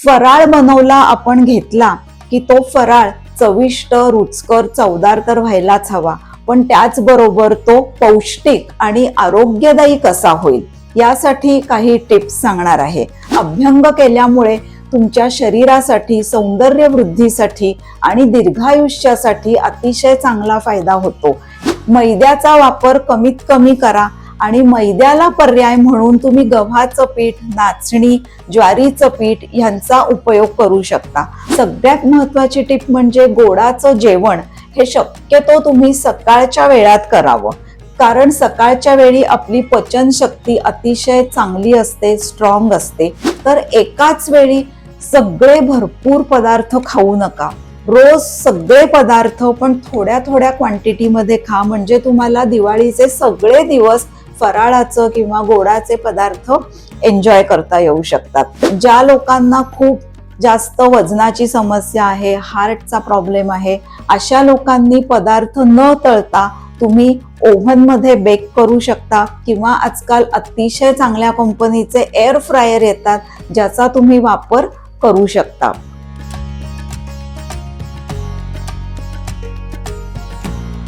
फराळ बनवला आपण घेतला की तो फराळ चविष्ट, रुचकर, चवदार तर व्हायलाच हवा, पण त्याचबरोबर तो पौष्टिक आणि आरोग्यदायी कसा होईल यासाठी काही टिप्स सांगणार आहे. अभ्यंग केल्यामुळे तुमच्या शरीरासाठी, सौंदर्य वृद्धीसाठी आणि दीर्घायुष्यासाठी अतिशय चांगला फायदा होतो. मैद्याचा वापर कमीत कमी करा आणि मैद्याला पर्याय म्हणून तुम्ही गव्हाचं पीठ, नाचणी, ज्वारीचं पीठ यांचा उपयोग करू शकता. सगळ्यात महत्त्वाची टिप म्हणजे गोडाचं जेवण हे शक्यतो तुम्ही सकाळच्या वेळात करावं, कारण सकाळच्या वेळी आपली पचनशक्ती अतिशय चांगली असते, स्ट्रॉंग असते. तर एकाच वेळी सगळे भरपूर पदार्थ खाऊ नका. रोज सगळे पदार्थ पण थोड्या थोड्या क्वांटिटीमध्ये खा, म्हणजे तुम्हाला दिवाळीचे सगळे दिवस फराळाचं किंवा गोडाचे पदार्थ एन्जॉय करता येऊ शकतात. ज्या लोकांना खूप जास्त वजनाची समस्या आहे, हार्टचा प्रॉब्लेम आहे, अशा लोकांनी पदार्थ न तळता तुम्ही ओव्हनमध्ये बेक करू शकता किंवा आजकाल अतिशय चांगल्या कंपनीचे एअर फ्रायर येतात ज्याचा तुम्ही वापर करू शकता.